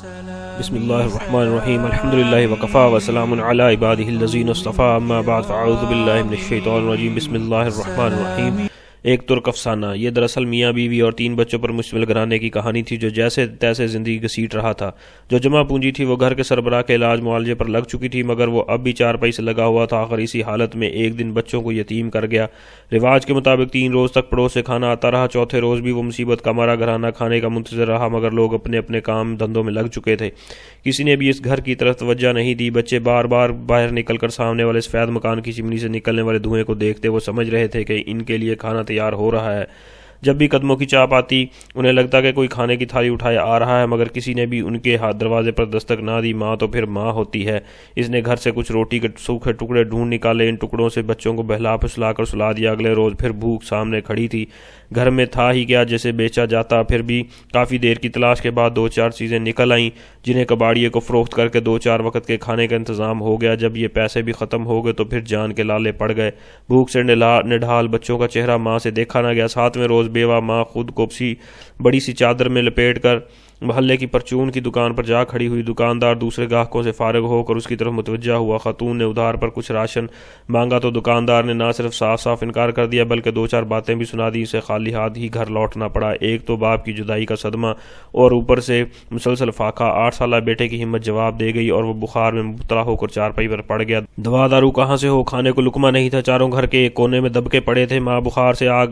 بسم اللہ الرحمن الرحیم الحمدللہ وکفا وسلام علی عبادہ الذین اصطفیٰ اما بعد فاعوذ باللہ من الشیطان الرجیم بسم اللہ الرحمن الرحیم۔ ایک ترک افسانہ۔ یہ دراصل میاں بیوی اور 3 بچوں پر مشتمل گھرانے کی کہانی تھی جو جیسے تیسے زندگی گھسیٹ رہا تھا۔ جو جمع پونجی تھی وہ گھر کے سربراہ کے علاج معالجے پر لگ چکی تھی، مگر وہ اب بھی چارپائی سے لگا ہوا تھا۔ آخر اسی حالت میں ایک دن بچوں کو یتیم کر گیا۔ رواج کے مطابق 3 روز تک پڑوس سے کھانا آتا رہا۔ چوتھے روز بھی وہ مصیبت کا مارا گھرانہ کھانے کا منتظر رہا، مگر لوگ اپنے اپنے کام دھندوں میں لگ چکے تھے۔ کسی نے بھی اس گھر کی طرف توجہ نہیں دی۔ بچے بار بار باہر نکل کر سامنے والے سفید مکان کی چمنی سے نکلنے والے دھوئیں کو دیکھتے وہ سمجھ رہے تھے کہ ان کے لیے کھانا تیار ہو رہا ہے۔ جب بھی قدموں کی چاپ آتی انہیں لگتا کہ کوئی کھانے کی تھالی اٹھائے آ رہا ہے، مگر کسی نے بھی ان کے ہاتھ دروازے پر دستک نہ دی۔ ماں تو پھر ماں ہوتی ہے۔ اس نے گھر سے کچھ روٹی کے سوکھے ٹکڑے ڈھونڈ نکالے، ان ٹکڑوں سے بچوں کو بہلا پھسلا کر سلا دیا۔ اگلے روز پھر بھوک سامنے کھڑی تھی۔ گھر میں تھا ہی کیا جیسے بیچا جاتا۔ پھر بھی کافی دیر کی تلاش کے بعد 2-4 چیزیں نکل آئیں، جنہیں کباڑیے کو فروخت کر کے 2-4 وقت کے کھانے کا انتظام ہو گیا۔ جب یہ پیسے بھی ختم ہو گئے تو پھر جان کے لالے پڑ گئے۔ بھوک سے نڈھال بچوں کا چہرہ ماں سے دیکھا نہ گیا۔ 7ویں روز بیوہ ماں خود کو بڑی سی چادر میں لپیٹ کر محلے کی پرچون کی دکان پر جا کھڑی ہوئی۔ دکاندار دوسرے گاہکوں سے فارغ ہو کر اس کی طرف متوجہ ہوا۔ خاتون نے ادھار پر کچھ راشن مانگا تو دکاندار نے نہ صرف صاف انکار کر دیا بلکہ 2-4 باتیں بھی سنا دی۔ اسے خالی ہاتھ ہی گھر لوٹنا پڑا۔ ایک تو باپ کی جدائی کا صدمہ اور اوپر سے مسلسل فاقہ۔ 8 سالہ بیٹے کی ہمت جواب دے گئی اور وہ بخار میں مبتلا ہو کر چارپائی پر پڑ گیا۔ دوا دارو کہاں سے ہو، کھانے کو لقمہ نہیں تھا۔ چاروں گھر کے ایک کونے میں دبکے پڑے تھے۔ ماں بخار سے آگ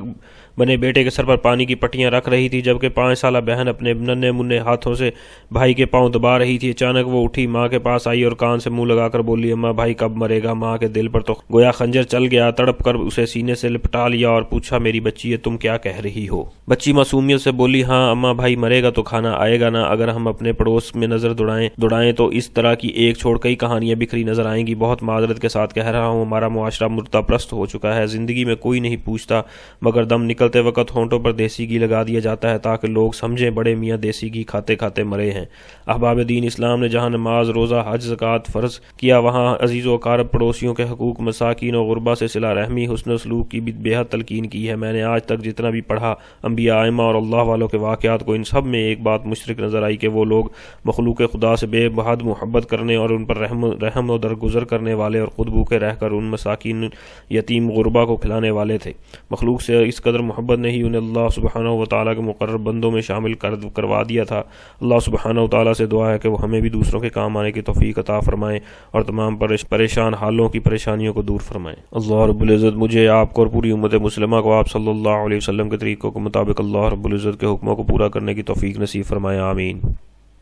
بنے بیٹے کے سر پر پانی کی پٹیاں رکھ رہی تھی، جبکہ 5 سالہ بہن اپنے ننھے منھے ہاتھوں سے بھائی کے پاؤں دبا رہی تھی۔ اچانک وہ اٹھی، ماں کے پاس آئی اور کان سے منہ لگا کر بولی، اماں بھائی کب مرے گا؟ ماں کے دل پر تو گویا خنجر چل گیا۔ تڑپ کر اسے سینے سے لپٹا لیا اور پوچھا، میری بچی ہے، تم کیا کہہ رہی ہو؟ بچی معصومیت سے بولی، ہاں اماں بھائی مرے گا تو کھانا آئے گا نا۔ اگر ہم اپنے پڑوس میں نظر دوڑائیں تو اس طرح کی ایک چھوڑ کئی کہانیاں بکھری نظر آئیں گی۔ بہت معذرت کے ساتھ کہہ رہا ہوں، ہمارا معاشرہ مردہ پرست ہو چکا ہے۔ زندگی میں کوئی نہیں پوچھتا، مگر دم نکلتے وقت ہونٹوں پر دیسی گھی لگا دیا جاتا ہے تاکہ لوگ سمجھیں بڑے میاں دیسی گھی کھاتے کھاتے مرے ہیں۔ احباب دین اسلام نے جہاں نماز، روزہ، حج، زکوٰۃ فرض کیا، وہاں عزیز و اقارب، پڑوسیوں کے حقوق، مساکین و غربا سے صلہ رحمی، حسن سلوک کی بھی بے حد تلقین کی ہے۔ میں نے آج تک جتنا بھی پڑھا، انبیاء، ائمہ اور اللہ والوں کے واقعات کو، ان سب میں ایک بات مشترک نظر آئی کہ وہ لوگ مخلوق خدا سے بے حد محبت کرنے اور ان پر رحم و درگزر کرنے والے اور خود بھوکے رہ کر ان مساکین، یتیم، غربا کو کھلانے والے تھے۔ مخلوق سے اس قدر محبت نے ہی انہیں اللہ سبحانہ و تعالیٰ کے مقرر بندوں میں شامل کروا دیا تھا۔ اللہ سبحانہ و تعالیٰ سے دعا ہے کہ وہ ہمیں بھی دوسروں کے کام آنے کی توفیق عطا فرمائے اور تمام پریشان حالوں کی پریشانیوں کو دور فرمائے۔ اللہ رب العزت مجھے، آپ کو اور پوری امت مسلمہ کو آپ صلی اللہ علیہ وسلم کے طریقوں کے مطابق اللہ رب العزت کے حکموں کو پورا کرنے کی توفیق نصیب فرمائے، آمین۔